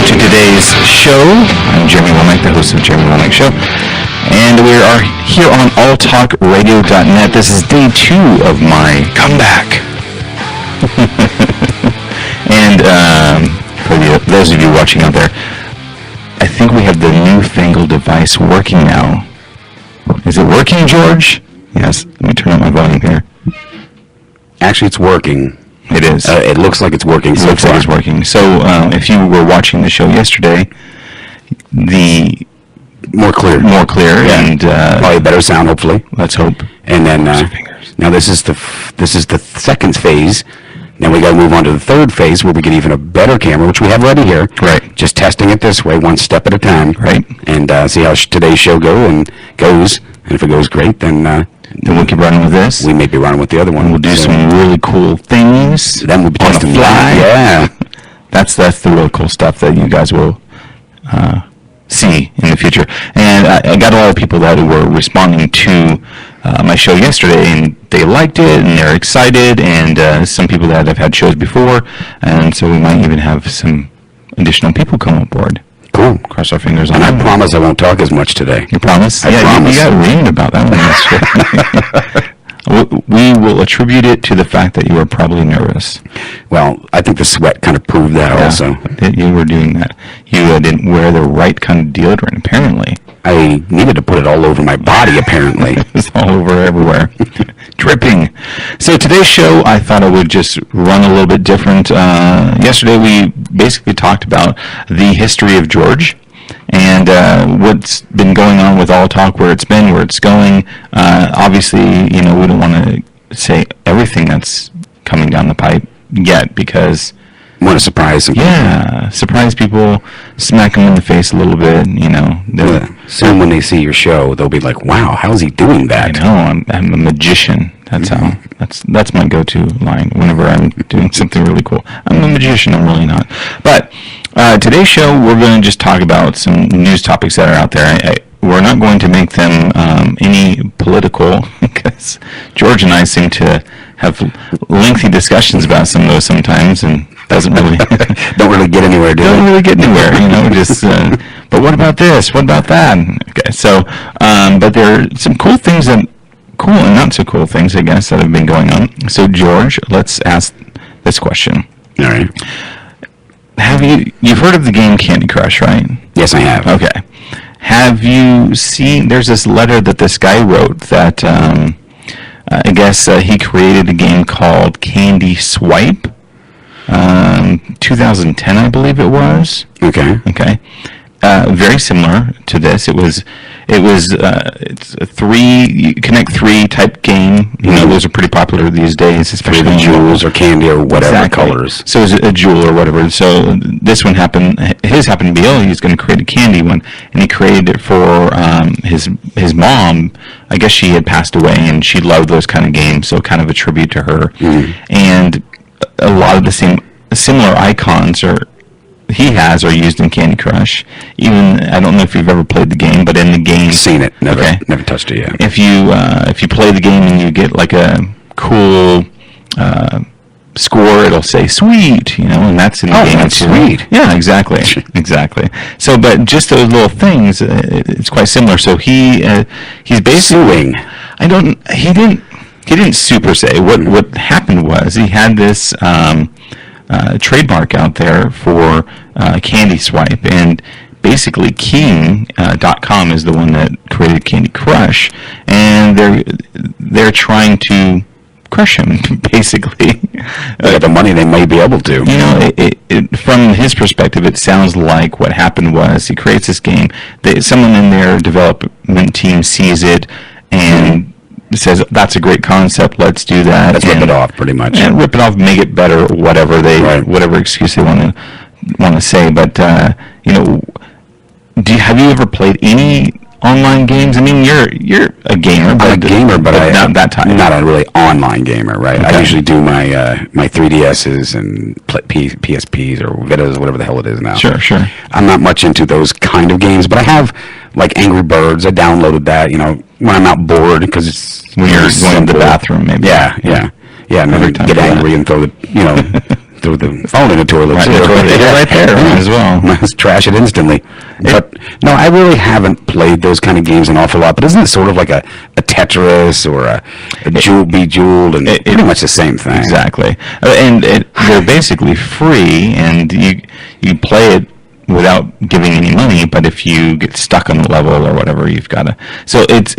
to today's show. I'm Jeremy Womack, the host of Jeremy Womack Show, and we are here on alltalkradio.net. This is day 2 of my comeback. And for those of you watching out there, I think we have the newfangled device working now. Is it working, George? Yes. Let me turn up my volume here. Actually, it's working. It is. It looks like it's working. It looks like it's working. So, if you were watching the show yesterday, the more clear, yeah. And probably better sound, hopefully. Let's hope. And then now this is the second phase. Then we got to move on to the third phase, where we get even a better camera, which we have ready here. Right. Just testing it this way, one step at a time. Right. And see how today's show goes. And if it goes great, then we'll keep running with this. We may be running with the other one. We'll do some really cool things. Then we'll be on the testing fly. Yeah. That's the really cool stuff that you guys will see in the future. And I got a lot of people that were responding to my show yesterday, and they liked it, and they're excited, and some people that have had shows before, and so we might even have some additional people come aboard. Cool. Cross our fingers on and that. I promise I won't talk as much today. You promise? I promise. You got ringing about that one. We will attribute it to the fact that you were probably nervous. Well, I think the sweat kind of proved that also. That you were doing that. You didn't wear the right kind of deodorant, apparently. I needed to put it all over my body, apparently. It was all over everywhere. Dripping. So today's show, I thought I would just run a little bit different. Yesterday we basically talked about the history of George and what's been going on with All Talk, where it's been, where it's going. Obviously, we don't want to say everything that's coming down the pipe yet, because want to surprise some people. Yeah, surprise people, smack them in the face a little bit, Soon when they see your show, they'll be like, wow, how's he doing that? I know, I'm a magician. That's how, that's my go-to line whenever I'm doing something really cool. I'm a magician, I'm really not. But today's show, we're going to just talk about some news topics that are out there. We're not going to make them any political, because George and I seem to have lengthy discussions about some of those sometimes, and doesn't really don't really get anywhere, don't really get anywhere, just but what about this, what about that? Okay, so but there are some cool things, and cool and not so cool things, I guess, that have been going on. So George, let's ask this question. All right. You've heard of the game Candy Crush, right? Yes, I have. Okay. Have you seen, there's this letter that this guy wrote that I guess he created a game called Candy Swipe. 2010, I believe it was. Okay. Very similar to this. It's a connect three type game. Those are pretty popular these days, especially the jewels or candy or whatever colors. So it's a jewel or whatever. So this one happened to be, he's going to create a candy one, and he created it for his mom. I guess she had passed away, and she loved those kind of games, so kind of a tribute to her. And a lot of the similar icons he has are used in Candy Crush. Even, I don't know if you've ever played the game, but in the game, seen it, never touched it yet. If you play the game and you get like a cool score, it'll say sweet, and that's in the game. That's sweet. Yeah, exactly. So, but just those little things, it's quite similar. So he's basically suing. He didn't super say. What happened was he had this trademark out there for Candy Swipe, and basically King.com is the one that created Candy Crush, and they're trying to crush him, basically. They got the money, they may be able to. From his perspective, it sounds like what happened was he creates this game, someone in their development team sees it and says, that's a great concept, let's do that. Let's rip it off, pretty much. And rip it off, make it better, whatever excuse they want to say. But have you ever played any online games? I mean, you're a gamer. I'm a gamer, but not that time. Not a really online gamer, right? Okay. I usually do my 3DSs and PSPs or Vitas, whatever the hell it is now. Sure. I'm not much into those kind of games, but I have, like, Angry Birds. I downloaded that, when I'm out bored, because it's when you're going to the bathroom, maybe. Yeah. And then get angry and throw the threw the phone in the toilet. Right, the toilet. Yeah, right there as well. Must trash it instantly. But no, I really haven't played those kind of games an awful lot. But isn't it sort of like a Tetris or a Bejeweled, and pretty much the same thing? Exactly. And they're basically free, and you play it without giving any money, but if you get stuck on the level or whatever, you've got to... So it's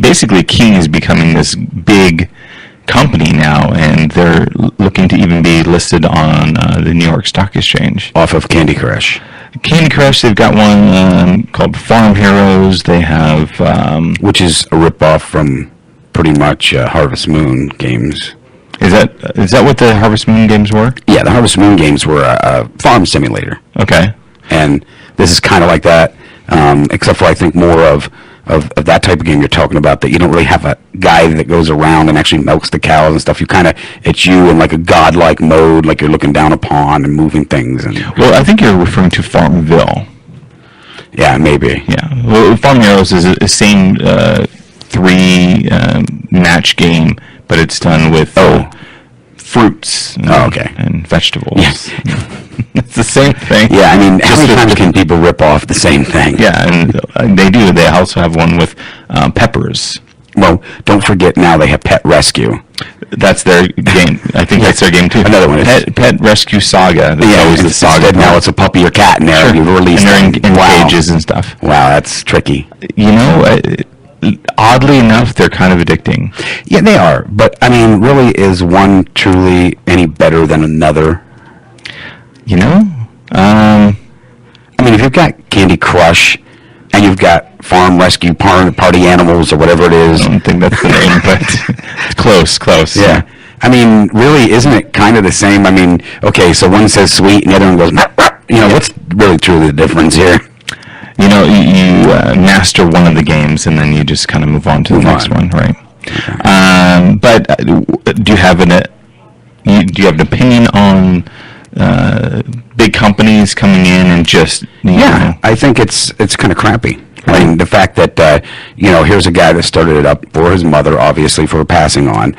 basically King is becoming this big company now, and they're looking to even be listed on the New York Stock Exchange. Off of Candy Crush. Candy Crush, they've got one called Farm Heroes. They have... which is a ripoff from pretty much Harvest Moon games. Is that what the Harvest Moon games were? Yeah, the Harvest Moon games were a farm simulator. Okay. And this is kind of like that, except for I think more of that type of game you're talking about, that you don't really have a guy that goes around and actually milks the cows and stuff. It's you in like a godlike mode, like you're looking down upon and moving things. And well, I think you're referring to Farmville. Yeah, maybe. Yeah. Well, Farm Heroes is the same three match game, but it's done with fruits and vegetables. Yes. It's the same thing. Yeah, I mean, how many times can people rip off the same thing? Yeah, and they do. They also have one with peppers. Well, don't forget now they have Pet Rescue. That's their game. I think that's their game too. Another one. Pet Rescue Saga. That's always the saga. Now it's a puppy or cat in there. Sure. You've released and they're in cages and stuff. Wow, that's tricky. You know, oddly enough, they're kind of addicting. Yeah, they are. But, I mean, really, is one truly any better than another? You know? I mean, if you've got Candy Crush and you've got Farm Rescue Party Animals or whatever it is. I don't think that's the name, but close. Yeah. I mean, really, isn't it kind of the same? I mean, okay, so one says sweet and the other one goes, you know, what's really truly the difference here? You know, you master one of the games and then you just kind of move on to the next one, right? Okay. But do you have an opinion on big companies coming in and just you know? I think it's kind of crappy. I mean, the fact that you know, here's a guy that started it up for his mother, obviously for passing on,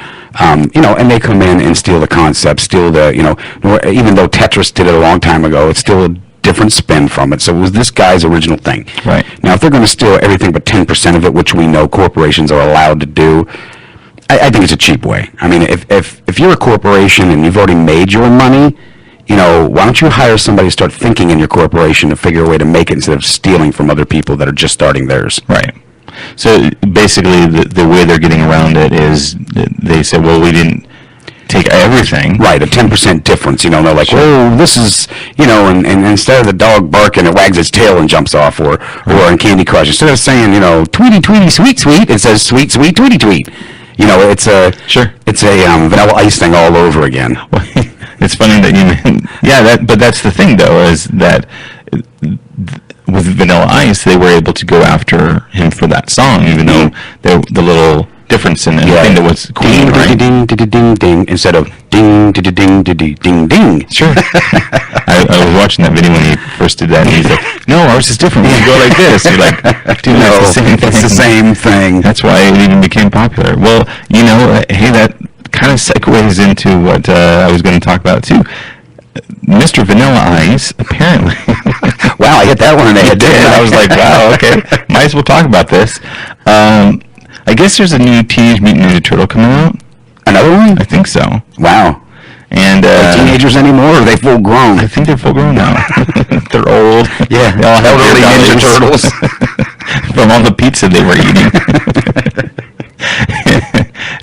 you know, and they come in and steal the concept, steal the, you know, even though Tetris did it a long time ago, it's still a different spin from it. So it was this guy's original thing. Right. Now, if they're going to steal everything but 10% of it, which we know corporations are allowed to do, I think it's a cheap way. I mean, if you're a corporation and you've already made your money, you know, why don't you hire somebody to start thinking in your corporation to figure a way to make it instead of stealing from other people that are just starting theirs? Right. So basically, the way they're getting around it is they say, well, we didn't take everything. Right, a 10% difference. You know, they're like, oh, this is, you know, and instead of the dog barking, it wags its tail and jumps off, or in Candy Crush, instead of saying, you know, tweety, tweety, sweet, sweet, it says sweet, sweet, tweety, tweet. You know, it's a Vanilla Ice thing all over again. It's funny that you, but that's the thing though, is that with Vanilla Ice, they were able to go after him for that song, even though the little difference in it. I think that was cool, ding, right? Ding, ding, ding, ding, instead of ding, ding, ding, ding, ding, ding. Sure. I was watching that video when he first did that, and he's like, no, ours is different. We go like this. You're like, dude, no, it's the same thing. It's the same thing. That's why it even became popular. Well, you know, hey, that kind of segues into what I was going to talk about too. Mr. Vanilla Ice, apparently. Wow, I hit that one in the head, didn't I? I was like, wow, okay, might as well talk about this. I guess there's a new Teenage Mutant Ninja Turtle coming out. Another one? I think so. Wow. And are they teenagers anymore, or are they full grown? I think they're full grown now. They're old. Yeah, they all have elderly Ninja Turtles. From all the pizza they were eating.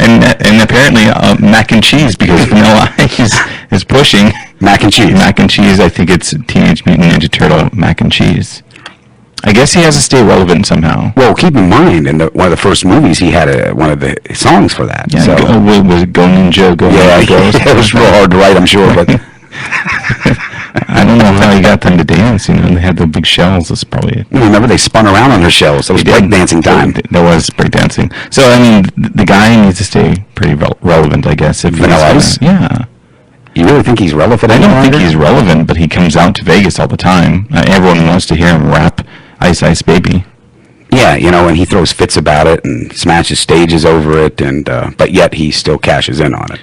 and apparently mac and cheese, because Vanilla Ice is pushing mac and cheese. Mac and cheese. I think it's Teenage Mutant Ninja Turtle mac and cheese. I guess he has to stay relevant somehow. Well, keep in mind, in one of the first movies, he had one of the songs for that. Yeah, so. Was it Go Ninja, Go Ninja Go? It was real hard to write, I'm sure, but I don't know how he got them to dance. You know, they had the big shells. That's probably it. Remember, they spun around on their shells. It was breakdancing time. There was breakdancing. So, I mean, the guy needs to stay pretty relevant, I guess. If Vanilla Ice? Yeah. You really think he's relevant? I don't think he's relevant, but he comes out to Vegas all the time. Everyone wants to hear him rap Ice Ice Baby. Yeah, you know, and he throws fits about it and smashes stages over it, and but yet he still cashes in on it.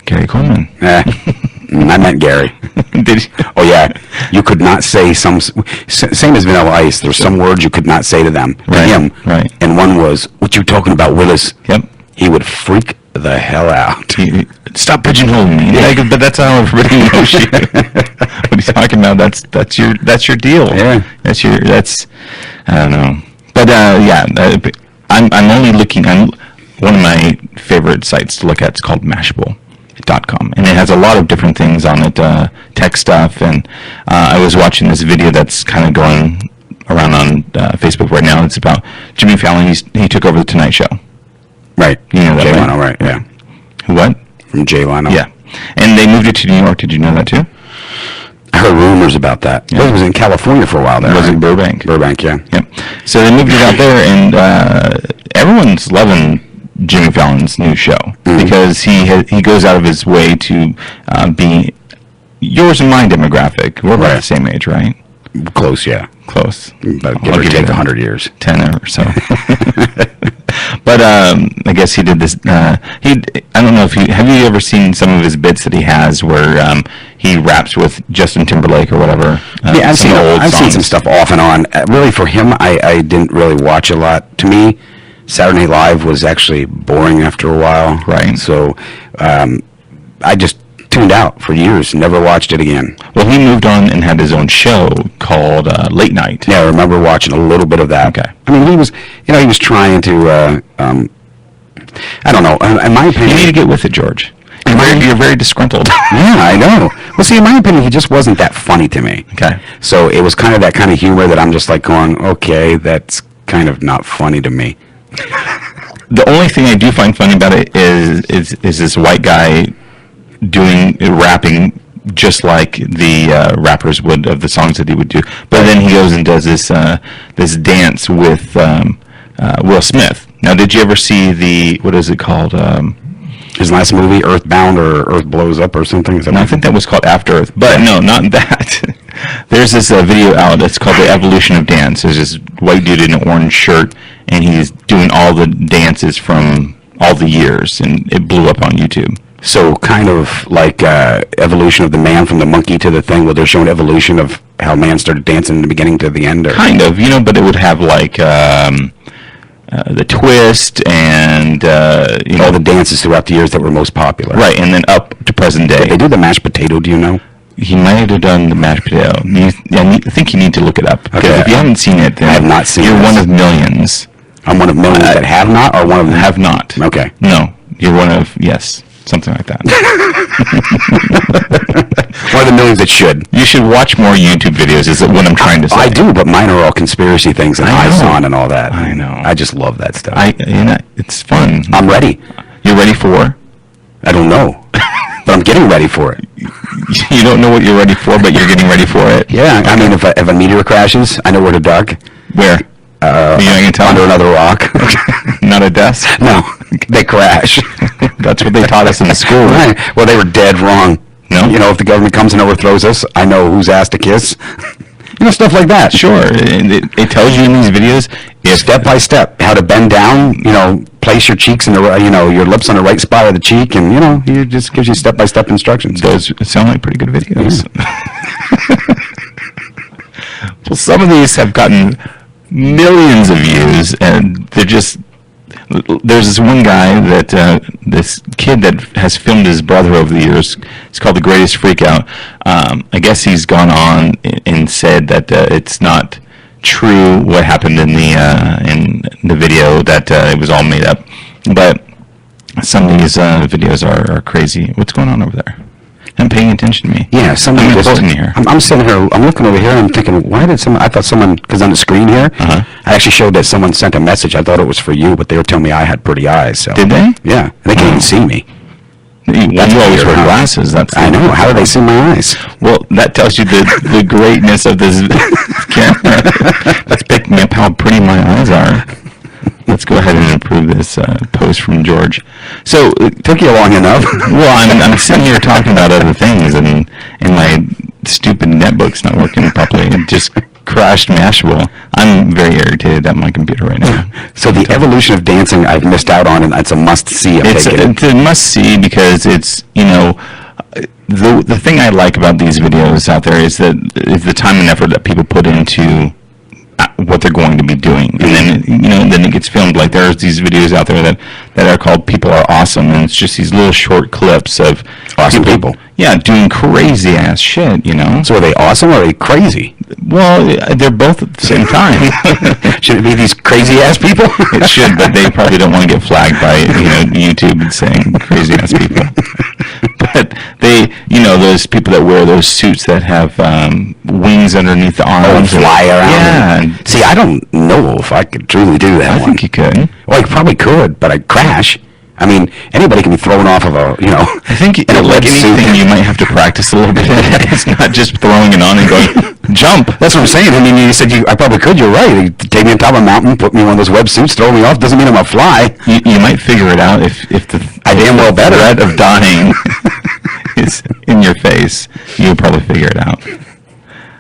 Gary Coleman. I meant Gary. Did you? Oh yeah, you could not say same as Vanilla Ice. There's some words you could not say to them, to Right, him. right. And one was, "What you talking about, Willis?" Yep. He would freak the hell out. Stop pigeonholing me. Like, but that's how everybody knows you. What he's talking about, that's your deal. Yeah. That's I don't know. But yeah, I'm only looking. One of my favorite sites to look at is called Mashable.com, and it has a lot of different things on it, tech stuff. And I was watching this video that's kind of going around on Facebook right now. It's about Jimmy Fallon. He took over the Tonight Show. Right. You know that, Jay right? Leno, right? Yeah. What? From Jay Leno. Yeah. And they moved it to New York. Did you know that too? I heard rumors about that. Yeah. It was in California for a while there. It was right? in Burbank. Burbank, yeah. Yep. So they moved it out there, and everyone's loving Jimmy Fallon's new show because he goes out of his way to be yours and my demographic. We're about Right. the same age, right? Close, yeah. Close. But give I'll or give you take that. 100 years. 10 or so. But I guess he did this. I don't know if have you ever seen some of his bits that he has where he raps with Justin Timberlake or whatever? Yeah, some old I've seen songs. some stuff off and on. Really, for him, I didn't really watch a lot. To me, Saturday Night Live was actually boring after a while. Right. So I just tuned out for years. Never watched it again. Well, he moved on and had his own show called Late Night. Yeah, I remember watching a little bit of that. Okay. I mean, he was trying to. I don't know. In my You opinion, need to get with it, George. You're very disgruntled. yeah, I know. Well, see, in my opinion, he just wasn't that funny to me. Okay. So it was kind of that kind of humor that I'm just like going, okay, that's kind of not funny to me. The only thing I do find funny about it is this white guy rapping just like the rappers would of the songs that he would do. But then he goes and does this dance with Will Smith. Now, did you ever see what is it called? His last movie, Earthbound or Earth Blows Up or something? Is that No, I think that was called After Earth. But no, not that. There's this video out that's called The Evolution of Dance. There's this white dude in an orange shirt, and he's doing all the dances from all the years, and it blew up on YouTube. So kind of like evolution of the man from the monkey to the thing, where they're showing evolution of how man started dancing in the beginning to the end? Or? Kind of, but it would have like the twist and All the dances throughout the years that were most popular. right, and then up to present day. Did they do the mashed potato, do you know? He might have done the mashed potato. I think you need to look it up because Okay. if you haven't seen it, then I have not seen you're this. one of millions. I'm one of millions that have not, or one of them Have not. Okay. No, you're one of yes, something like that. One of the millions that should. You should watch more YouTube videos. Is what I'm trying to say. I do, but mine are all conspiracy things and I know. ISON and all that. I know. I just love that stuff. It's fun. I'm ready. You're ready for? I don't know, but I'm getting ready for it. You don't know what you're ready for, but you're getting ready for it. Yeah, I mean, if a meteor crashes, I know where to duck. Where? You can tell Under another rock. Not a desk. No, they crash. That's what they taught us in school. Right. Well, they were dead wrong. No? If the government comes and overthrows us, I know whose ass to kiss. Stuff like that. Sure. It tells you in these videos Step by step, how to bend down, place your cheeks in the, your lips on the right spot of the cheek, and, it just gives you step-by-step instructions. Those sound like pretty good videos. Well, some of these have gotten millions of views, and they're just. There's this one guy this kid that has filmed his brother over the years. It's called The Greatest Freakout. I guess he's gone on and said that it's not true what happened in the video, that it was all made up. But some of these videos are crazy. What's going on over there? I'm paying attention to me. Yeah, somebody I'm just. important here. I'm sitting here. I'm looking over here. And I'm thinking, why did someone? I thought someone, because on the screen here, Uh-huh. I actually showed that someone sent a message. I thought it was for you, but they were telling me I had pretty eyes. So Did they? Yeah, and they can't even see me. Well, you always weird, wear huh? glasses. I know. How do they see my eyes? Well, that tells you the greatness of this camera. That's picking up how pretty my eyes are. Let's go ahead and approve this post from George. So, Took you long enough. well, I'm sitting here talking about other things, and my stupid netbook's not working properly. It just crashed Mashable. I'm very irritated at my computer right now. So the evolution of dancing I've missed out on, and it's a must-see. It's a must-see because it's, the thing I like about these videos out there is the time and effort that people put into what they're going to be doing, and then then it gets filmed. Like there's these videos out there that are called "People Are Awesome," and it's just these little short clips of Awesome people. Yeah, doing crazy ass shit. So are they awesome or are they crazy? Well, they're both at the same time. Should it be these crazy ass people? It should, but they probably don't want to get flagged by YouTube saying crazy ass people. But they, those people that wear those suits that have wings underneath the arms, and fly around. Yeah. See, I don't know if I could truly do that. I think you could. Well, I probably could, but I'd crash. I mean, anybody can be thrown off of a, I think like anything, you might have to practice a little bit. It's not just throwing it on and going, jump. That's what I'm saying. I mean, you said I probably could. You're right. You take me on top of a mountain, put me in one of those web suits, throw me off. Doesn't mean I'm going to fly. You might figure it out if I damn well better. threat of dying is in your face. You'll probably figure it out.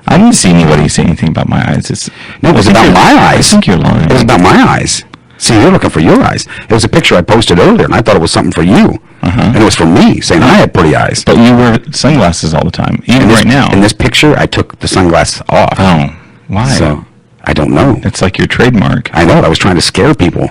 I didn't see anybody say anything about my eyes. No, it was about my eyes. I think you're lying. It was about my eyes. See, you're looking for your eyes. It was a picture I posted earlier, and I thought it was something for you. And it was for me, saying I had pretty eyes. But you wear sunglasses all the time, even right now. In this picture, I took the sunglasses off. Oh, why? So, I don't know. It's like your trademark. I know. I was trying to scare people.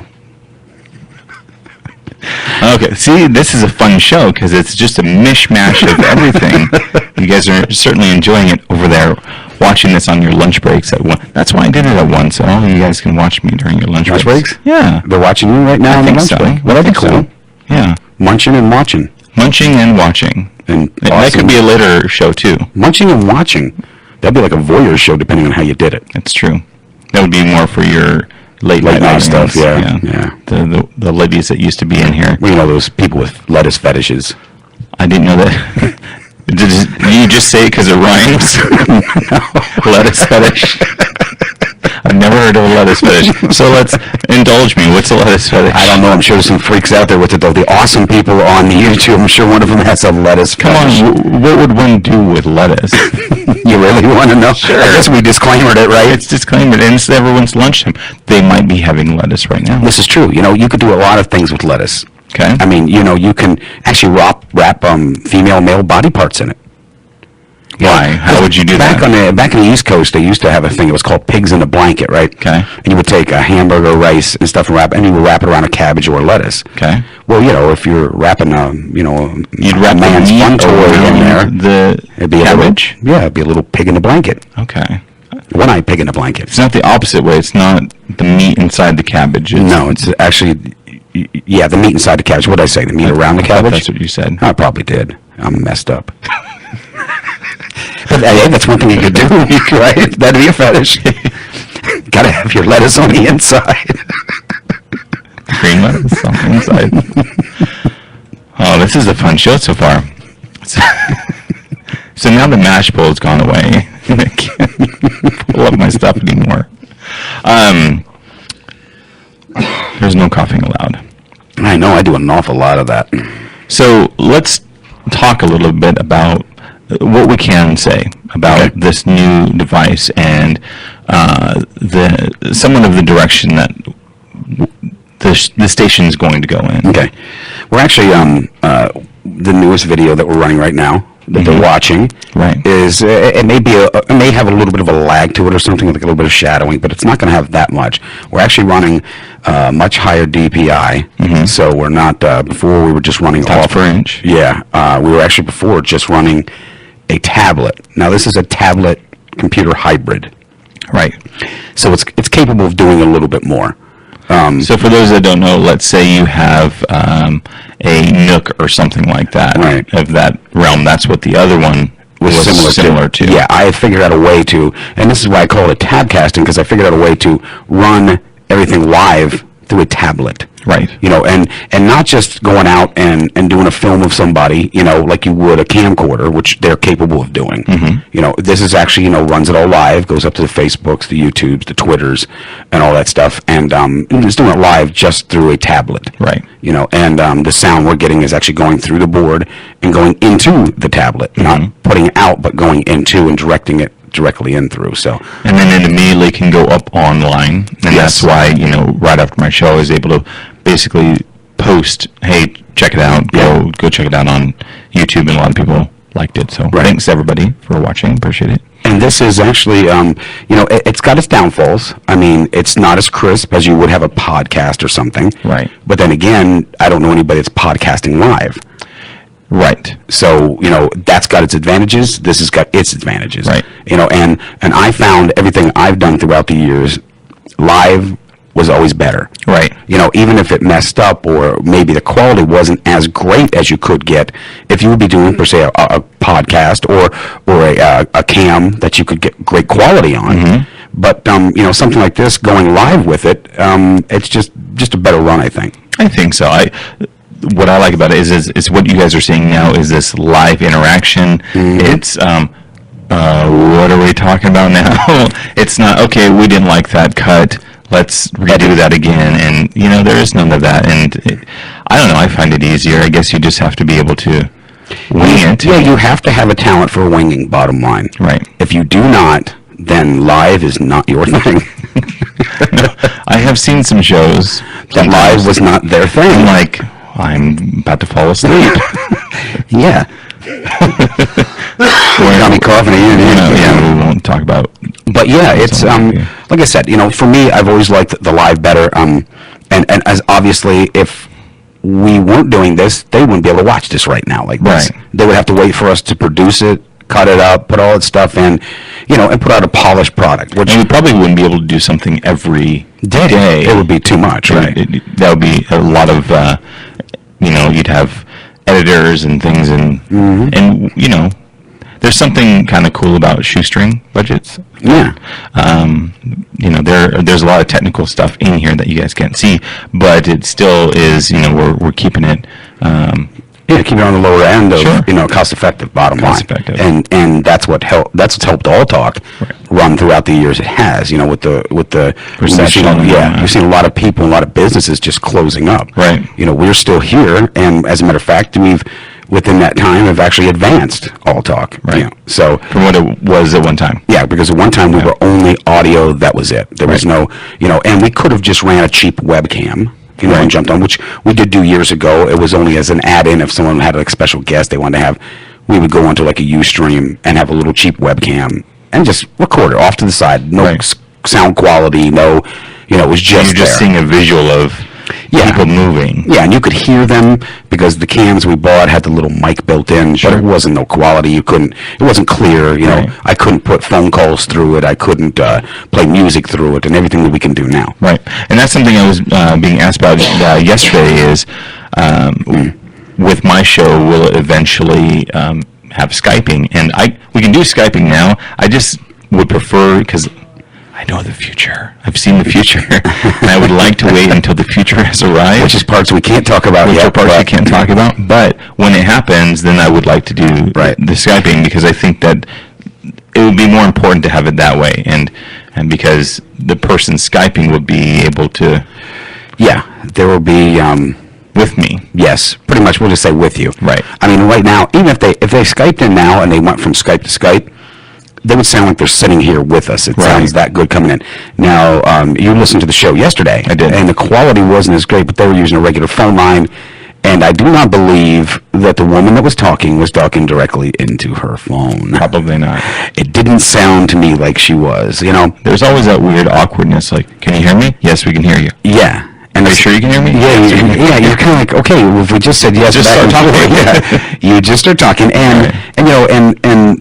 Okay, see, this is a fun show because it's just a mishmash of everything. You guys are certainly enjoying it over there, watching this on your lunch breaks at 1. That's why I did it at 1, so all you guys can watch me during your lunch breaks. Yeah. They're watching you right now on the lunch break. Well, that'd be cool. So. Yeah. Munching and watching. Munching and watching. And that could be a later show, too. Munching and watching. That'd be like a voyeur show, depending on how you did it. That's true. That would be more for your late night stuff, yeah. The ladies that used to be in here. Well, those people with lettuce fetishes. I didn't know that. Did you just say it because it rhymes? Lettuce fetish. I've never heard of a lettuce fetish. So let's indulge me. What's a lettuce fetish? I don't know. I'm sure there's some freaks out there with it, though. The awesome people on YouTube, I'm sure one of them has a lettuce fetish. Come on, what would one do with lettuce? You really want to know? Sure. I guess we disclaimered it, right? It's disclaimered, and it's everyone's lunchtime. They might be having lettuce right now. This is true. You could do a lot of things with lettuce. Okay. I mean, you can actually wrap female, male body parts in it. Why? How would you do that? Back in the East Coast, they used to have a thing. It was called pigs in a blanket, right? Okay. And you would take a hamburger, rice, and stuff, and you would wrap it around a cabbage or lettuce. Okay. Well, if you're wrapping you'd wrap a man's fun toy in there, it'd be cabbage. It'd be a little pig in a blanket. Okay. One-eyed pig in a blanket. It's not the opposite way. It's not the meat inside the cabbage. No, it's actually, the meat inside the cabbage. What did I say? The meat around the cabbage? That's what you said. I probably did. I'm messed up. But that's one thing you could do, right? That'd be a fetish. Gotta have your lettuce on the inside. Green lettuce on the inside. Oh, this is a fun show so far. So now the mash bowl has gone away. I can't pull up my stuff anymore. There's no coughing allowed. I know, I do an awful lot of that. So let's talk a little bit about what we can say about this new device and somewhat of the direction that the station is going to go in. Okay. We're actually, the newest video that we're running right now, that they're watching, is it may have a little bit of a lag to it or something, like a little bit of shadowing, but it's not going to have that much. We're actually running much higher DPI, so we're not, before we were just running off per inch. Yeah, we were actually before just running a tablet. Now this is a tablet computer hybrid. Right. So it's capable of doing a little bit more. So for those that don't know, let's say you have a Nook or something like that, of that realm. That's what the other one was similar to. Yeah, I figured out a way to, and this is why I call it tabcasting, because I figured out a way to run everything live through a tablet. Right. And not just going out and doing a film of somebody, like you would a camcorder, which they're capable of doing. This is actually, runs it all live, goes up to the Facebooks, the YouTubes, the Twitters, and all that stuff, and it's doing it live just through a tablet. Right. And the sound we're getting is actually going through the board and going into the tablet, not putting it out, but going into and directing it directly in through. So, and then it immediately can go up online, and that's why right after my show I was able to basically post, hey, check it out, go check it out on YouTube, and a lot of people liked it. So Right. thanks everybody for watching. Appreciate it. And this is actually, it's got its downfalls. I mean, it's not as crisp as you would have a podcast or something. Right. But then again, I don't know anybody that's podcasting live. Right. So, that's got its advantages. This has got its advantages. Right. And I found everything I've done throughout the years, live was always better. Right. Even if it messed up or maybe the quality wasn't as great as you could get if you would be doing, per se, a podcast or a cam that you could get great quality on. Mm-hmm. But, something like this, going live with it, it's just a better run, I think. I think so. What I like about it is what you guys are seeing now is this live interaction. Mm-hmm. It's what are we talking about now? It's not, okay, we didn't like that cut, let's redo that again. And there is none of that. And I don't know, I find it easier. I guess you just have to be able to wing it. Yeah, you have to have a talent for winging, bottom line. Right. If you do not, then live is not your thing. No, I have seen some shows that live was not their thing. I'm about to fall asleep. Yeah. Got me coughing again. Yeah, we won't talk about. But yeah, it's like I said, for me, I've always liked the live better. And as obviously, if we weren't doing this, they wouldn't be able to watch this right now like this. Right. They would have to wait for us to produce it, cut it up, put all that stuff in, and put out a polished product. Which and we probably wouldn't be able to do something every day. It would be too much, right? That would be a lot of, you'd have editors and things, and there's something kind of cool about shoestring budgets. Yeah. There's a lot of technical stuff in here that you guys can't see, but it still is, we're keeping it. Keep it on the lower end of, Sure. cost-effective, bottom line. Cost-effective. And that's what's helped All Talk run throughout the years it has, with the Perception. You've seen a lot of people, a lot of businesses just closing up. Right. We're still here, and as a matter of fact, we've, within that time, have actually advanced All Talk. Right. So from what it was at one time. Yeah, because at one time we were only audio, that was it. There was no, and we could have just ran a cheap webcam. And jumped on, which we did do years ago. It was only as an add-in if someone had a special guest they wanted to have. We would go onto like a Ustream and have a little cheap webcam and just record it off to the side. No sound quality, no, it was just you're just seeing a visual of people moving. Yeah, and you could hear them because the cams we bought had the little mic built in, but it wasn't no quality. It wasn't clear. I couldn't put phone calls through it. I couldn't play music through it, and everything that we can do now. Right, and that's something I was being asked about yesterday. Is with my show, will it eventually have Skyping? And we can do Skyping now. I just would prefer, because I know the future. I've seen the future. And I would like to wait until the future has arrived. Which is parts we can't talk about yet. Which are parts we can't talk about. But when it happens, then I would like to do the Skyping, because I think that it would be more important to have it that way. And because the person Skyping would be able to... Yeah, there will be... with me. Yes, pretty much. We'll just say with you. Right. I mean, right now, even if they Skyped in now and they went from Skype to Skype, they would sound like they're sitting here with us. It sounds that good coming in. Now, you listened to the show yesterday. I did. And the quality wasn't as great, but they were using a regular phone line. And I do not believe that the woman that was talking directly into her phone. Probably not. It didn't sound to me like she was, There's always that weird awkwardness, like, can you hear me? Yes, we can hear you. Yeah. And are you sure you can hear me? Yeah, you're kind of like, okay, well, if we just said yes, just start talking. You just start talking, and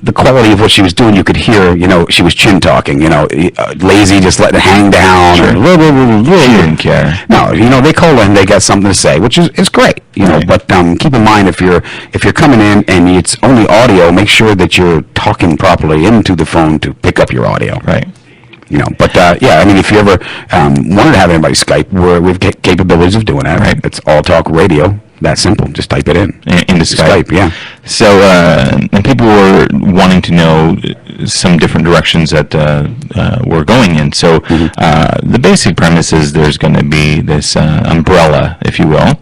the quality of what she was doing, you could hear, she was chin talking, lazy, just letting it hang down. Sure. She didn't care. No, they call in, they got something to say, which is great, But keep in mind, if you're coming in and it's only audio, make sure that you're talking properly into the phone to pick up your audio. Right. But I mean, if you ever wanted to have anybody Skype, we've got capabilities of doing that. Right. It's All Talk Radio. That simple. Just type it in. Into Skype. Yeah. So, and people were wanting to know some different directions that we're going in. So, the basic premise is there's going to be this umbrella, if you will,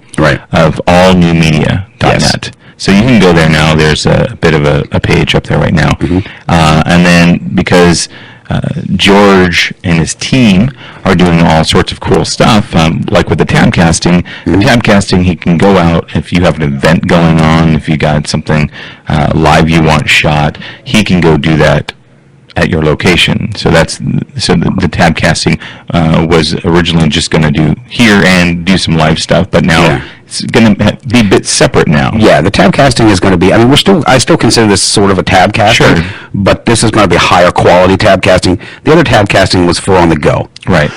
of allnewmedia.net. Yes. So you can go there now. There's a bit of a page up there right now. And then because George and his team are doing all sorts of cool stuff, like with the tabcasting. The tabcasting, he can go out if you have an event going on, if you got something live you want shot, he can go do that at your location. So the tabcasting was originally just going to do here and do some live stuff, but now it's going to be a bit separate now. Yeah, the tabcasting is going to be. I mean, I still consider this sort of a tabcasting, Sure. But this is going to be higher quality tabcasting. The other tabcasting was for on the go, Right.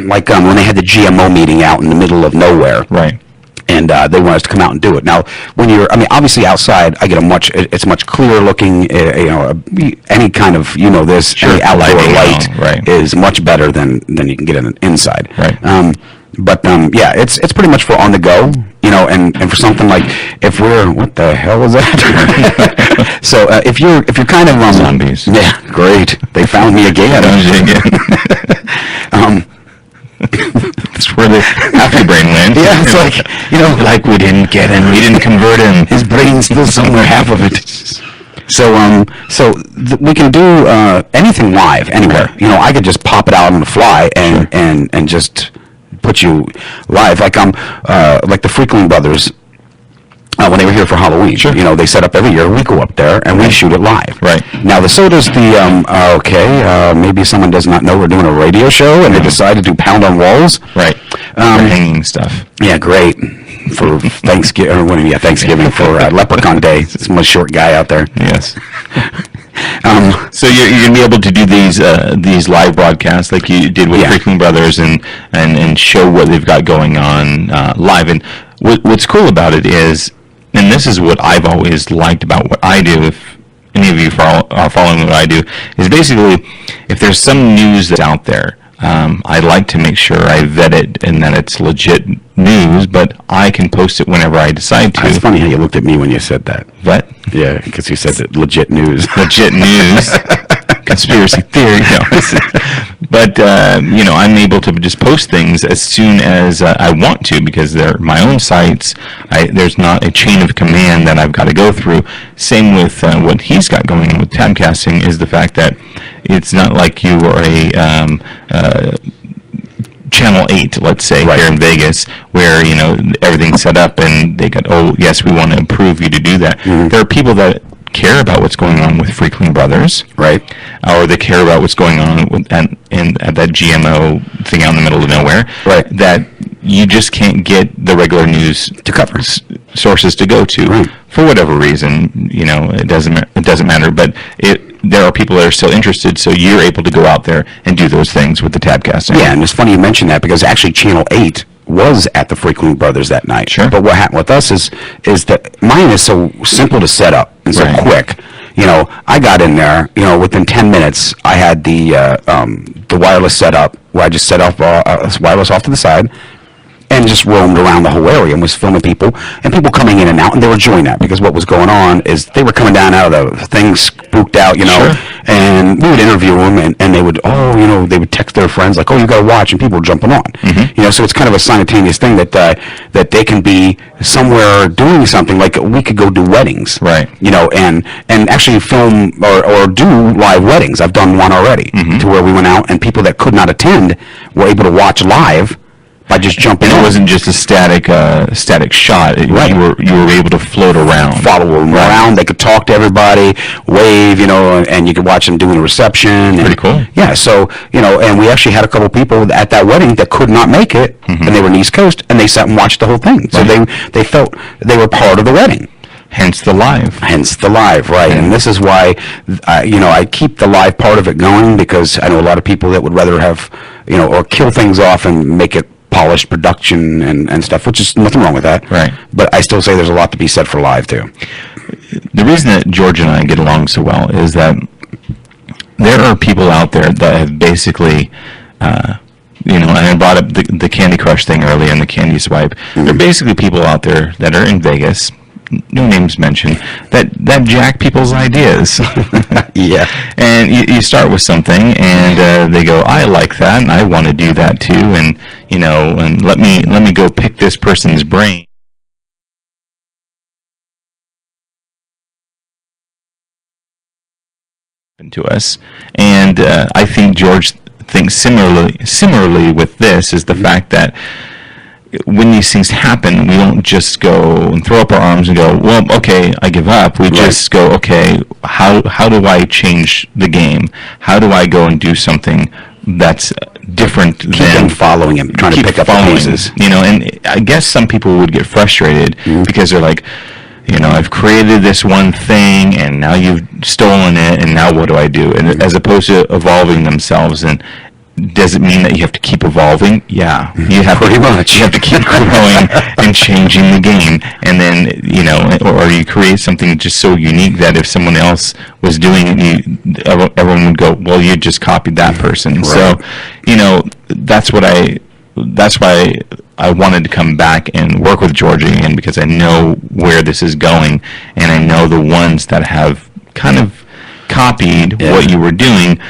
like when they had the GMO meeting out in the middle of nowhere. Right. And they want us to come out and do it. Now, obviously outside, I get it's much clearer looking, any kind of, this, Sure, any outdoor lighting, light right. is much better than you can get inside. Right. It's pretty much for on the go, and for something like, if we're, what the hell was that? So, if you're kind of, Zombies. Yeah, great. They found me again. That's where the happy brain went. Yeah, it's like, like we didn't get him, we didn't convert him. His brain's still somewhere, half of it. So, we can do anything live anywhere. I could just pop it out on the fly and just put you live, like the Freakling brothers. When they were here for Halloween, Sure. They set up every year. We go up there and we shoot it live. Right. Now so does maybe someone does not know we're doing a radio show and they decide to do pound on walls. Right. Hanging stuff. Yeah, great. For Thanksgiving for Leprechaun Day. It's my short guy out there. Yes. So you're going to be able to do these live broadcasts like you did with Freakling Brothers and show what they've got going on live. And what's cool about it is, and this is what I've always liked about what I do, if any of you are following what I do, is basically if there's some news that's out there, I like to make sure I vet it and that it's legit news, but I can post it whenever I decide to. It's funny how you looked at me when you said that. Vet? Yeah, because you said that legit news. Legit news. Conspiracy theory. No. But, I'm able to just post things as soon as I want to because they're my own sites. There's not a chain of command that I've got to go through. Same with what he's got going on with tabcasting is the fact that it's not like you are a Channel 8, let's say, right. Here in Vegas, where, everything's set up and they got, oh, yes, we want to approve you to do that. Mm-hmm. There are people that care about what's going on with Freakling Brothers, right? Or they care about what's going on at that GMO thing out in the middle of nowhere, right? That you just can't get the regular news to cover sources to go to, right. For whatever reason. It doesn't matter, but there are people that are still interested, so you're able to go out there and do those things with the tabcasting. Yeah, and it's funny you mention that because actually Channel 8 was at the Freakling Brothers that night. Sure. But what happened with us is that mine is so simple to set up and so right. quick. I got in there, within 10 minutes, I had the wireless set up where I just set up wireless off to the side and just roamed around the whole area and was filming people and people coming in and out, and they were enjoying that because what was going on is they were coming down out of the things spooked out, Sure. and we would interview them and they would, they would text their friends like, oh, you got to watch, and people were jumping on. Mm-hmm. So it's kind of a simultaneous thing that they can be somewhere doing something, like we could go do weddings. Right. And actually film or do live weddings. I've done one already mm-hmm. to where we went out and people that could not attend were able to watch live by just jumping and in. It wasn't just a static shot. Right. You were able to float around. Follow them around. They could talk to everybody, wave, and you could watch them doing a reception. Pretty cool. Yeah, so, and we actually had a couple people at that wedding that could not make it, mm-hmm. and they were in the East Coast, and they sat and watched the whole thing. So right. they felt they were part of the wedding. Hence the live. Right. And this is why, I keep the live part of it going because I know a lot of people that would rather have, or kill things off and make it polished production and stuff, which is nothing wrong with that. Right. But I still say there's a lot to be said for live, too. The reason that George and I get along so well is that there are people out there that have basically, and I brought up the Candy Crush thing earlier and the Candy Swipe. Mm-hmm. There are basically people out there that are in Vegas, no names mentioned, that jack people's ideas. Yeah. And you start with something, and they go, I like that, and I want to do that too, and and let me go pick this person's brain. to us. And I think George thinks similarly with this, is the fact that when these things happen, we don't just go and throw up our arms and go, well, okay, I give up. We just go, okay, how do I change the game? How do I go and do something that's different than following him, trying to pick up the pieces? You know, and I guess some people would get frustrated because they're like, you know, I've created this one thing and now you've stolen it, and now what do I do? And as opposed to evolving themselves, and does it mean that you have to keep evolving? Yeah, you have pretty much. You have to keep growing and changing the game, and then, you know, or you create something just so unique that if someone else was doing it, everyone would go, well, you just copied that person. Right. So, you know, that's why I wanted to come back and work with George again, because I know where this is going, and I know the ones that have kind of copied what you were doing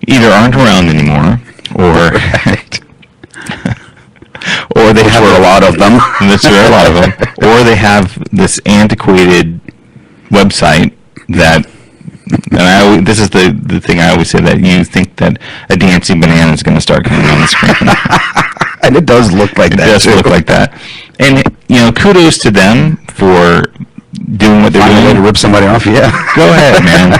either aren't around anymore, or or they have a lot of them. There are a lot of them, or they have this antiquated website that. And this is the thing I always say, that you think that a dancing banana is going to start coming on the screen. And it does look like that. It does look like that. And, you know, kudos to them for doing what they're doing. Find a way to rip somebody off, yeah. Go ahead, man.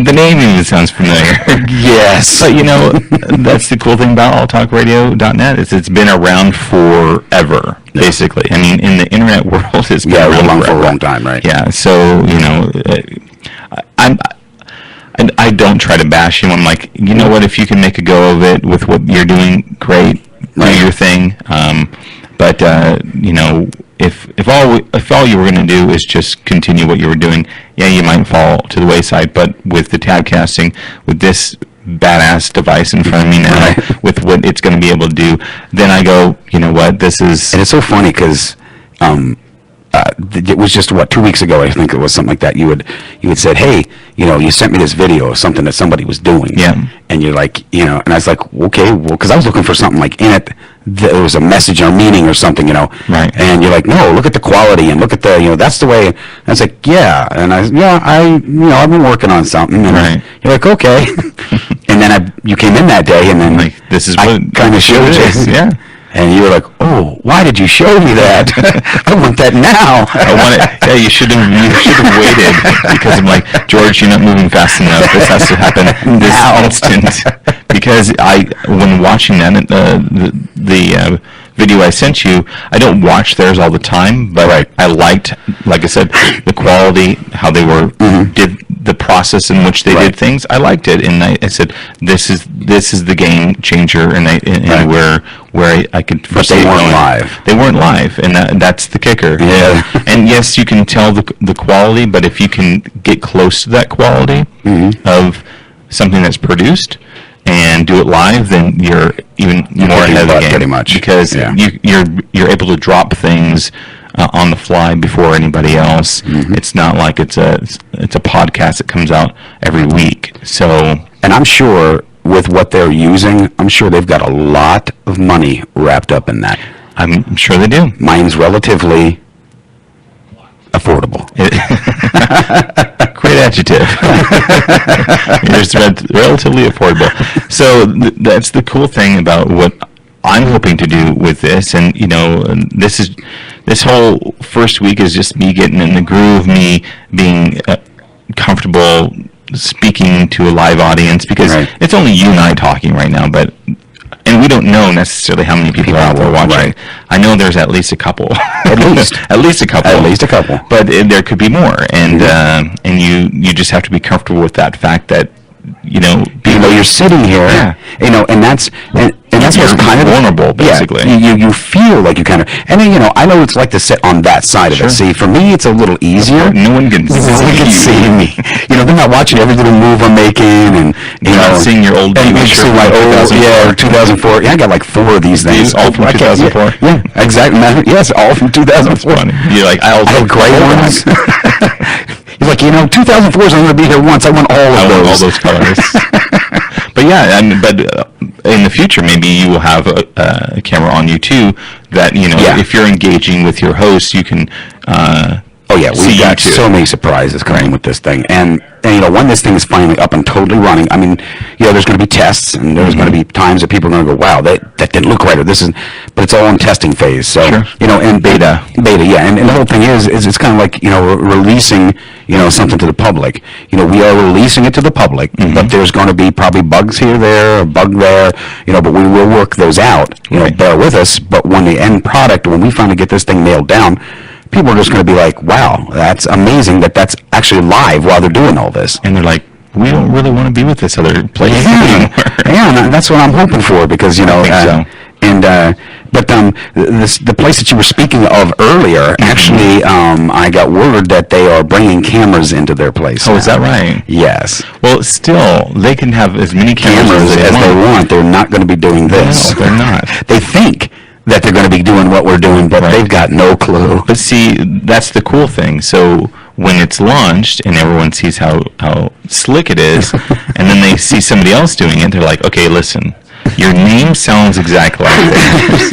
The name even sounds familiar. Yes. But, you know, that's the cool thing about alltalkradio.net, is it's been around forever, basically. I mean, in the internet world, it's been around for a long time, right? Yeah, so, you know, I don't try to bash him. I'm like, you know what, if you can make a go of it with what you're doing, great, do your thing. But you know, if all you were going to do is just continue what you were doing, yeah, you might fall to the wayside. But with the tabcasting, with this badass device in front of me now, with what it's going to be able to do, then I go, you know what, this is... And it's so funny because it was just 2 weeks ago, I think it was, something like that. You had said, hey, you know, you sent me this video of something that somebody was doing. Yeah. And you're like, you know, and I was like, okay, well, because I was looking for something like in it, there was a message or meaning or something, you know. Right. And you're like, no, look at the quality and look at the, you know, that's the way. And I was like, yeah. And I've been working on something. And you're like, okay. And then you came in that day, and then like, this is what I kind of showed you. Yeah. And you were like, oh, why did you show me that? I want that now. I want it. Yeah, you should have waited, because I'm like, George, you're not moving fast enough. This has to happen this instant. Because when watching that, the video I sent you, I don't watch theirs all the time, but I liked, like I said, the quality, how they did the process in which they did things. I liked it, and I said, this is the game changer, and where I could. But they weren't live. They weren't live, and that's the kicker. Yeah. And yes, you can tell the quality, but if you can get close to that quality of something that's produced and do it live, then you're even more ahead of the game. Pretty much. Because you're able to drop things on the fly before anybody else. It's not like it's a podcast that comes out every week. So, and I'm sure with what they're using, I'm sure they've got a lot of money wrapped up in that. I'm sure they do. Mine's relatively affordable. Great adjective. Yours is relatively affordable. So that's the cool thing about what I'm hoping to do with this, and you know, this whole first week is just me getting in the groove, me being comfortable speaking to a live audience, because it's only you and I talking right now, and we don't know necessarily how many people are out there watching. Right. I know there's at least a couple. At least a couple. But there could be more, and and you just have to be comfortable with that fact that, you know, you're sitting here, you know, and that's what's kind of vulnerable, basically. Yeah, you feel like you kind of, and then, you know, I know it's like to sit on that side of it. See, for me, it's a little easier. No one can see me. You know, they're not watching every little move I'm making, and you're not seeing your old baby shirt. My old, 2004. Yeah, I got like 4 of these things. All from 2004. Yeah, exactly. Yes, all from 2004. That's funny. You're like, I had gray ones. He's like, you know, 2004 is only going to be here once. I want all those colors. But yeah, in the future, maybe you will have a camera on you too. That, you know, if you're engaging with your host, you can. We've got so many surprises coming with this thing, and and when this thing is finally up and totally running, I mean, there's going to be tests, and there's going to be times that people are going to go, wow, that didn't look right, or this is, but it's all in testing phase. So, Sure. And beta, yeah, and the whole thing is it's kind of like, releasing, something to the public. We are releasing it to the public, but there's going to be probably bugs here, there, a bug there, but we will work those out. Right. Bear with us. But when the end product, when we finally get this thing nailed down, people are just going to be like, wow, that's amazing that's actually live while they're doing all this. And they're like, we don't really want to be with this other place anymore. Yeah, that's what I'm hoping for, because, I think so. But the place that you were speaking of earlier, actually, I got word that they are bringing cameras into their place. Oh, now. is that right? Yes. Well, still, they can have as many cameras As they want. They're not going to be doing this. No, they're not. They think that they're going to be doing what we're doing, but they've got no clue. But see, that's the cool thing. So when it's launched and everyone sees how slick it is, and then they see somebody else doing it, they're like, okay, listen, your name sounds exactly like theirs.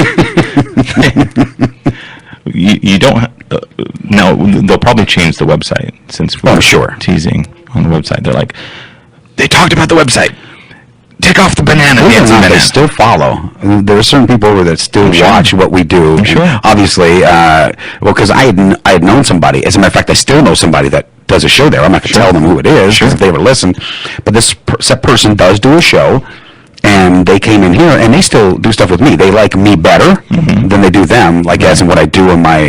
you don't... no, they'll probably change the website, since we're sure. teasing on the website. They're like, they talked about the website. Take off the banana. They still follow. There are certain people over that still watch what we do. I'm sure. Obviously, because I had known somebody. As a matter of fact, I still know somebody that does a show there. I'm not going to tell them who it is if they ever listen. But this person does do a show, and they came in here, and they still do stuff with me. They like me better than they do them, like as in what I do in my,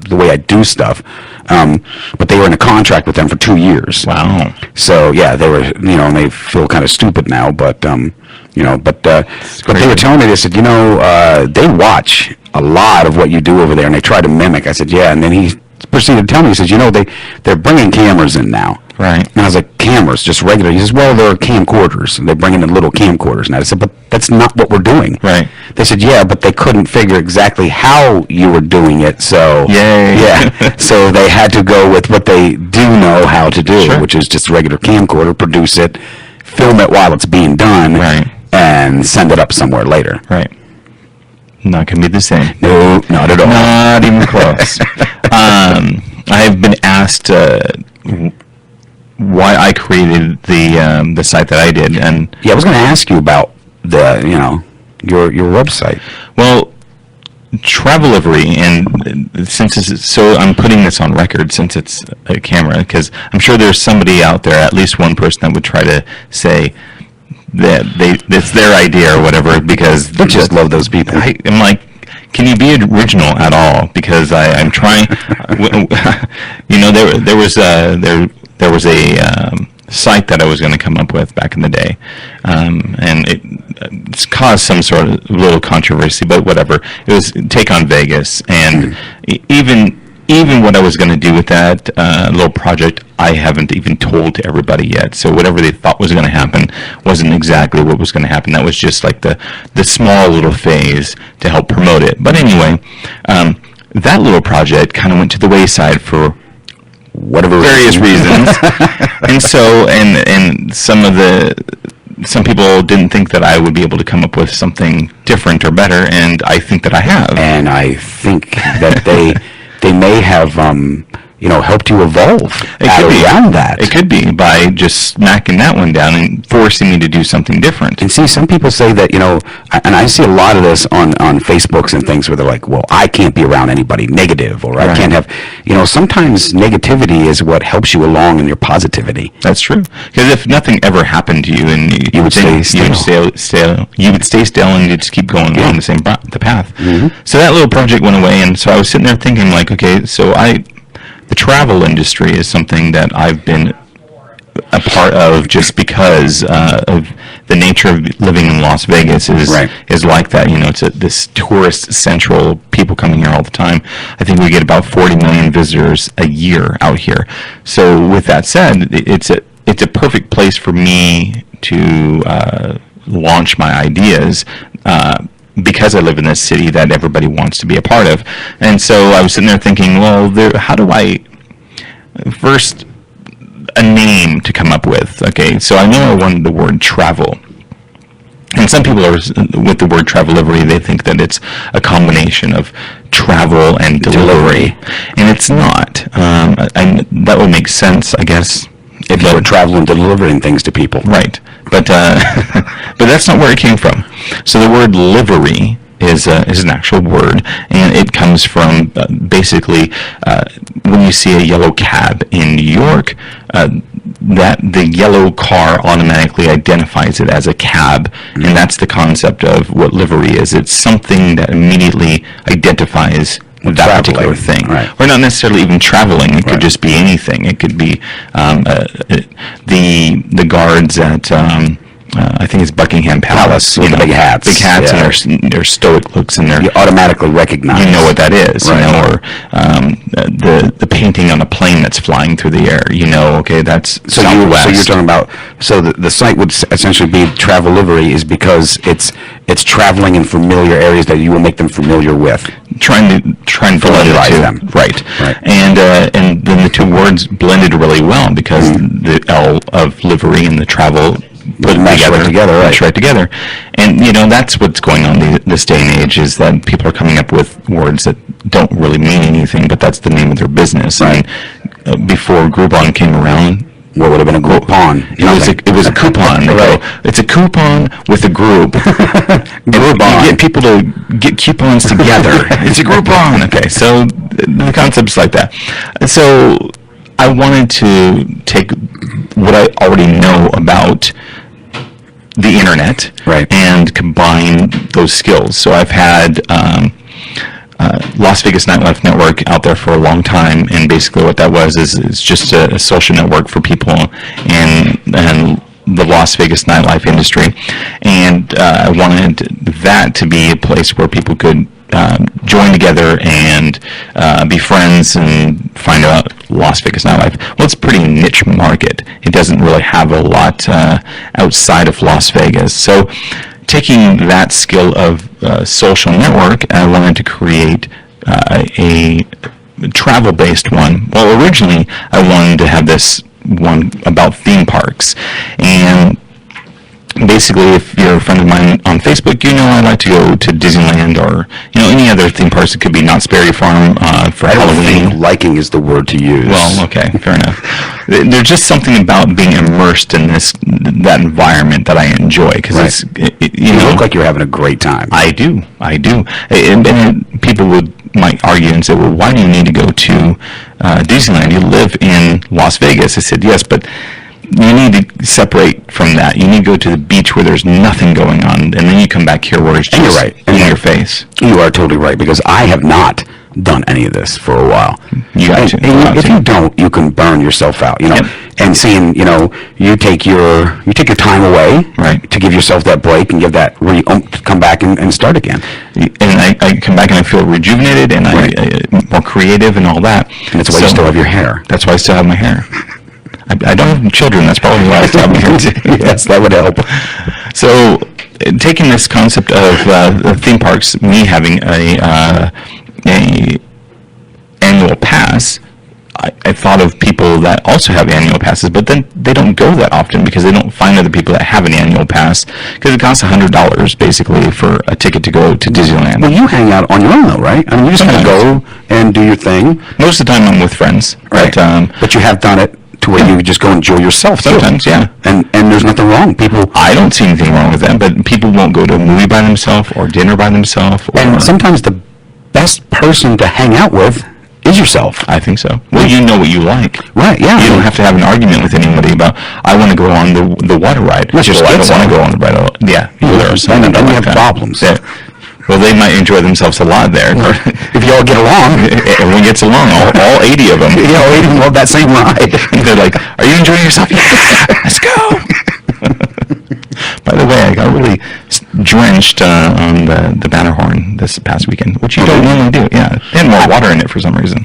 the way I do stuff. But they were in a contract with them for 2 years. Wow. So yeah, they were, and they feel kind of stupid now, but but they were telling me, they said, they watch a lot of what you do over there, and they try to mimic. I said, yeah, and then he proceeded to tell me, he says, they're bringing cameras in now. Right. And I was like, cameras, just regular. He says, well, they're camcorders. They're bringing in little camcorders now. I said, but that's not what we're doing. Right. They said, yeah, but they couldn't figure exactly how you were doing it, so... Yay. Yeah. So they had to go with what they do know how to do, which is just a regular camcorder, produce it, film it while it's being done, and send it up somewhere later. Right. Not going to be the same. No, not at all. Not even close. I've been asked why I created the site that I did, and yeah, I was going to ask you about the your website. Well, Travelivery, and since I'm putting this on record since it's a camera, because I'm sure there's somebody out there, at least one person, that would try to say that it's their idea or whatever, because I just love those people. I'm like, can you be original at all? Because I'm trying. There was a site that I was going to come up with back in the day, and it's caused some sort of little controversy, but whatever. It was Take on Vegas, and even what I was going to do with that little project, I haven't even told to everybody yet. So whatever they thought was going to happen wasn't exactly what was going to happen. That was just like the small little phase to help promote it. But anyway, that little project kind of went to the wayside for whatever various reasons. And so, and some people didn't think that I would be able to come up with something different or better, and I think that I have. And I think that they may have helped you evolve around that. It could be by just smacking that one down and forcing me to do something different. And see, some people say that, and I see a lot of this on Facebooks and things where they're like, well, I can't be around anybody negative, or I can't have, sometimes negativity is what helps you along in your positivity. That's true. Because if nothing ever happened to you, and you would stay still, you would stay still, and you'd just keep going along the path. Mm-hmm. So that little project went away, and so I was sitting there thinking, like, okay, so the travel industry is something that I've been a part of just because of the nature of living in Las Vegas is like that. It's this tourist central, people coming here all the time. I think we get about 40 million visitors a year out here. So with that said, it's a perfect place for me to launch my ideas, because I live in this city that everybody wants to be a part of. And so I was sitting there thinking, well, how do I first a name to come up with? Okay, so I know I wanted the word travel. And some people are, with the word Travelivery, they think that it's a combination of travel and delivery. And it's not. That would make sense, I guess, If you were traveling and delivering things to people. Right. But but that's not where it came from. So the word livery is an actual word, and it comes from basically when you see a yellow cab in New York, that the yellow car automatically identifies it as a cab, and that's the concept of what livery is. It's something that immediately identifies that particular thing. Right. Or not necessarily even traveling. It could just be anything. It could be the guards at I think it's Buckingham Palace. With the big hats. Big hats and their stoic looks and their... You automatically recognize. You know what that is. Right. You know, or the painting on a plane that's flying through the air. You know, okay, that's Southwest. So you're talking about... So the site would essentially be travel livery is because it's traveling in familiar areas that you will make them familiar with. Trying to familiarize them. Right. And then the two words blended really well because the L of livery and the travel put right together. And you know, that's what's going on this day and age, is that people are coming up with words that don't really mean anything, but that's the name of their business. Right. I mean, before Groupon came around, what would have been a Groupon? It was a coupon. Right. It's a coupon with a group. Groupon. You get people to get coupons together. It's a Groupon. Okay, so the concept's like that. So I wanted to take what I already know about the internet, right, and combine those skills. So I've had Las Vegas Nightlife Network out there for a long time, and basically what that was is just a social network for people and the Las Vegas nightlife industry, and I wanted that to be a place where people could join together and be friends and find out Las Vegas nightlife. Well, it's a pretty niche market. It doesn't really have a lot outside of Las Vegas. So taking that skill of social network, I wanted to create a travel-based one. Well, originally, I wanted to have this one about theme parks. And basically, if you're a friend of mine on Facebook, you know I like to go to Disneyland or, you know, any other theme parks. It could be Knott's Berry Farm for Halloween. I don't think liking is the word to use. Well, okay, fair enough. There's just something about being immersed in that environment that I enjoy, because you look like you're having a great time. I do. And people might argue and say, well, why do you need to go to Disneyland? You live in Las Vegas. I said, yes, but you need to separate from that. You need to go to the beach where there's nothing going on, and then you come back here where it's just in your face. You are totally right, because I have not done any of this for a while. You got to. If you don't, you can burn yourself out, you know. Yep. And seeing, you know, you take your time away, right, to give yourself that break and give that where you come back and start again. And I come back and I feel rejuvenated and I'm more creative and all that. And that's why you still have your hair. That's why I still have my hair. I don't have children. That's probably why I still have my hair too. Yes, that would help. So, taking this concept of theme parks, me having a annual pass, I thought of people that also have annual passes, but then they don't go that often because they don't find other people that have an annual pass, because it costs $100 basically for a ticket to go to Disneyland. Well, you hang out on your own though, right? I mean, you just kind of go and do your thing. Most of the time I'm with friends. Right. But you have done it to where you just go enjoy yourself sometimes, yeah. And there's nothing wrong. I don't see anything wrong with that, but people won't go to a movie by themselves or dinner by themselves. And sometimes the best person to hang out with is yourself. I think so. Well, you know what you like. Right, yeah. You don't have to have an argument with anybody about, I want to go on the water ride. Let's just I don't want to go on the ride. Yeah. There are some that have problems. Yeah. Well, they might enjoy themselves a lot there. If you all get along. Everyone gets along, all 80 of them. Yeah, all 80 of them love that same ride. They're like, are you enjoying yourself? Yeah, let's go. By the way, I got really drenched on the Matterhorn this past weekend, which you don't normally do. Yeah, they had more water in it for some reason.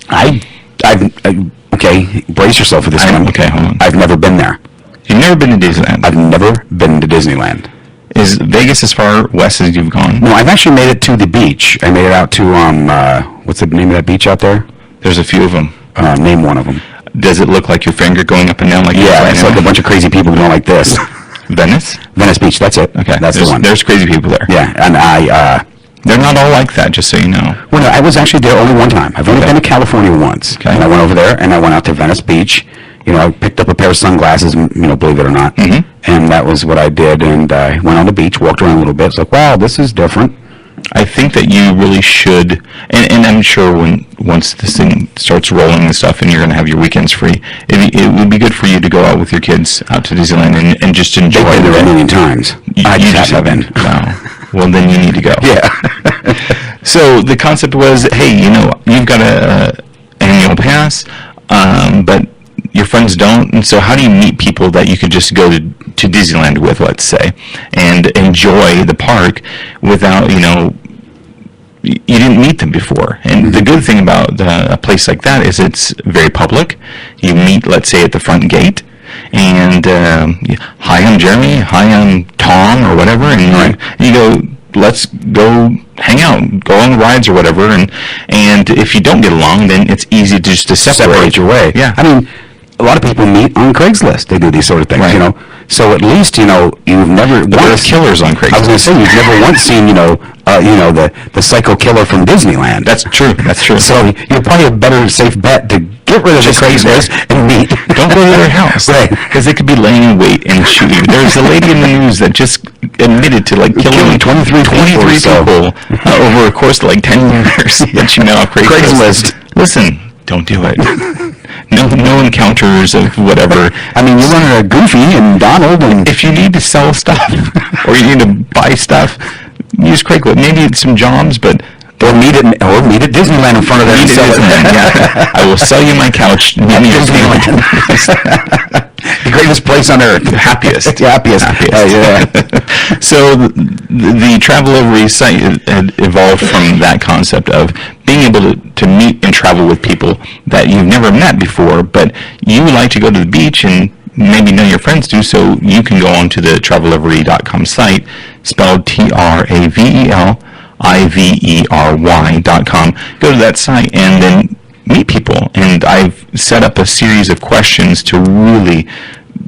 Okay, brace yourself for this one. Okay, hold on. I've never been there. You've never been to Disneyland? I've never been to Disneyland. Is Vegas as far west as you've gone? No, I've actually made it to the beach. I made it out to, what's the name of that beach out there? There's a few of them. Name one of them. Does it look like your finger going up and down like yeah, it's like a bunch of crazy people going like this. Venice? Venice Beach, that's it. Okay. That's the one. There's crazy people there. Yeah, and they're not all like that, just so you know. Well, no, I was actually there only one time. I've only been to California once. Okay. And I went over there, and I went out to Venice Beach, I picked up a pair of sunglasses, believe it or not. Mm-hmm. And that was what I did. And I went on the beach, walked around a little bit. It's like, wow, this is different. I think that you really should, and I'm sure once this thing starts rolling and stuff, and you're going to have your weekends free, it would be good for you to go out with your kids out to Disneyland and just enjoy it. They've been there a million times. I just haven't. No. Well, then you need to go. Yeah. So the concept was, hey, you've got an annual pass, but your friends don't, and so how do you meet people that you could just go to Disneyland with, let's say, and enjoy the park without, you didn't meet them before. And the good thing about a place like that is it's very public. You meet, let's say, at the front gate, and hi, I'm Jeremy, hi, I'm Tom, or whatever, and you go, let's go hang out, go on rides or whatever, and if you don't get along, then it's easy just to separate your way. Yeah. I mean, a lot of people meet on Craigslist. They do these sort of things, Right. So at least, you've never There's killers on Craigslist. I was going to say, you've never once seen, the psycho killer from Disneyland. That's true. That's true. So you're probably a better safe bet to get rid of the Craigslist and meet. Don't go to their house, Right. Because they could be laying in wait and shoot you. There's a lady in the news that just admitted to killing 23 people over a course of 10 years. But Craigslist. Listen, don't do it. No encounters of whatever. I mean, you're running a Goofy and Donald, and if you need to sell stuff or you need to buy stuff, use Craigslist. Maybe it's some jobs, but or meet at Disneyland in front of them. Meet at Disneyland, yeah. I will sell you my couch. Meet me at Disneyland. The greatest place on earth. Happiest. Happiest. Yeah. So the Travelovery site had evolved from that concept of being able to meet and travel with people that you've never met before, but you like to go to the beach and maybe none of your friends do, so you can go onto the travelovery.com site, spelled TRAVELIVERY.com. Go to that site and then meet people. And I've set up a series of questions to really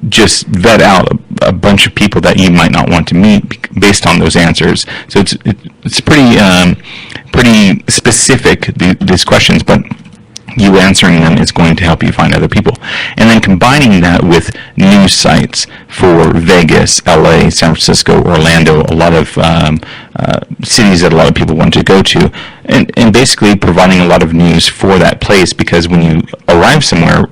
just vet out a bunch of people that you might not want to meet based on those answers. So it's pretty specific, these questions, but you answering them is going to help you find other people. And then combining that with news sites for Vegas, LA, San Francisco, Orlando, a lot of cities that a lot of people want to go to, and basically providing a lot of news for that place, because when you arrive somewhere,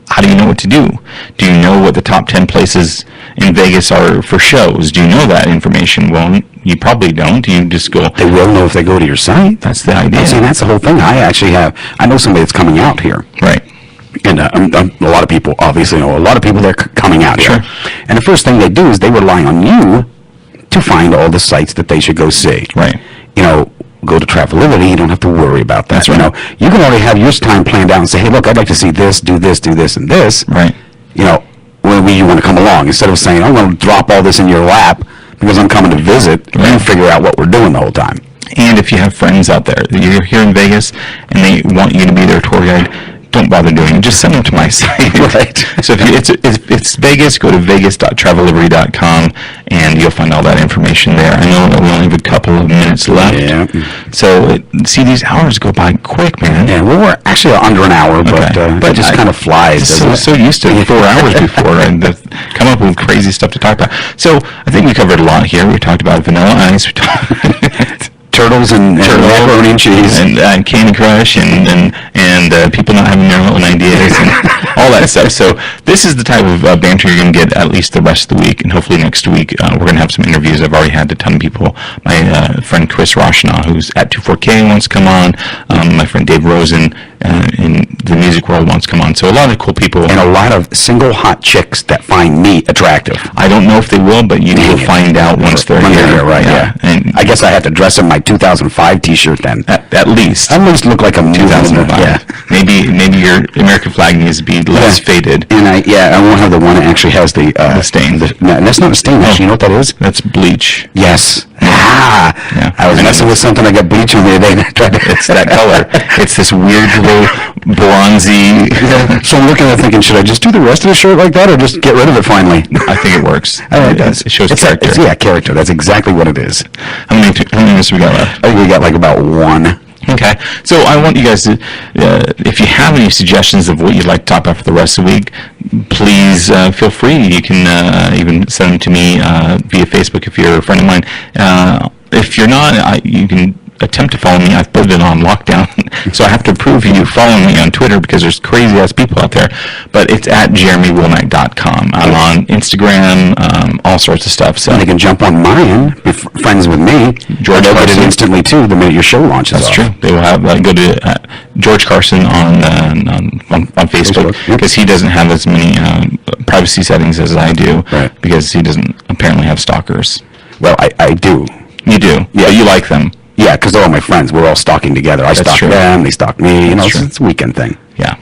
how do you know what to do? Do you know what the top 10 places in Vegas are for shows? Do you know that information? Well, you probably don't. You just go... They will know if they go to your site. That's the idea. See, that's the whole thing. I know somebody that's coming out here. Right. And a lot of people obviously know a lot of people that are coming out here. And the first thing they do is they rely on you to find all the sites that they should go see. Right. Go to Travelovery, you don't have to worry about that. That's right. You can already have your time planned out and say, hey, look, I'd like to see this, do this, and this. Right. When you want to come along, instead of saying, I'm going to drop all this in your lap because I'm coming to visit, you figure out what we're doing the whole time. And if you have friends out there, you're here in Vegas, and they want you to be their tour guide, don't bother doing it. Just send them to my site. Right. So if it's Vegas, go to vegas.travelovery.com, and you'll find all that information there. I know we only have a couple of minutes left. Yeah. So see, these hours go by quick, man. Yeah, well, we're actually under an hour, but it just kind of flies. So used to 4 hours before, and come up with crazy stuff to talk about. So I think we covered a lot here. We talked about Vanilla Ice. We talked turtles and macaroni and cheese and Candy Crush and people not having their own ideas and all that stuff. So this is the type of banter you're going to get at least the rest of the week, and hopefully next week we're going to have some interviews. I've already had a ton of people. My friend Chris Roshna, who's at 24K, wants to come on. My friend Dave Rosen in the music world wants to come on. So a lot of cool people. And a lot of single hot chicks that find me attractive. I don't know if they will, but you will find out once they're here. Right, yeah. And I guess I have to dress in my 2005 t-shirt then. At least. I almost look like I'm 2005. Yeah. Maybe your American flag needs to be less faded. And I won't have the one that actually has the stain. No, that's not a stain. Actually, you know what that is? That's bleach. Yes. Yeah. I was messing with something. I got bleach on the other day. It's that color. It's this weird little bronzy. So I'm looking at it thinking, should I just do the rest of the shirt like that, or just get rid of it finally? I think it works. It does. It shows character. Character. That's exactly what it is. How many minutes we got left? I think we got like about one. Okay, so I want you guys to, if you have any suggestions of what you'd like to talk about for the rest of the week, please feel free. You can even send them to me via Facebook if you're a friend of mine. If you're not, you can attempt to follow me. I've put it on lockdown, so I have to approve you following me on Twitter because there's crazy ass people out there. But it's at jeremywomack.com. I'm on Instagram, all sorts of stuff. So And they can jump on mine, be friends with me. George They'll get it Carson. instantly too the minute your show launches. That's off. true. They will have go to George Carson on Facebook Facebook, yep. because he doesn't have as many privacy settings as I do. Right. Because he doesn't apparently have stalkers. Well, I do. You do. Yeah. But you like them. Yeah, because they're all my friends. We're all stalking together. I stalk true. them, they stalk me. You know, That's true. it's a weekend thing. Yeah.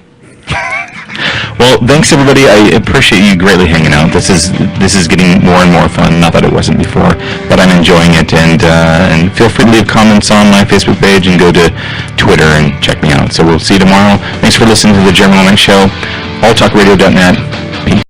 Well, thanks everybody. I appreciate you greatly hanging out. This is getting more and more fun. Not that it wasn't before, but I'm enjoying it. And feel free to leave comments on my Facebook page and go to Twitter and check me out. So we'll see you tomorrow. Thanks for listening to the Jeremy Womack Show. AllTalkRadio.net. Peace.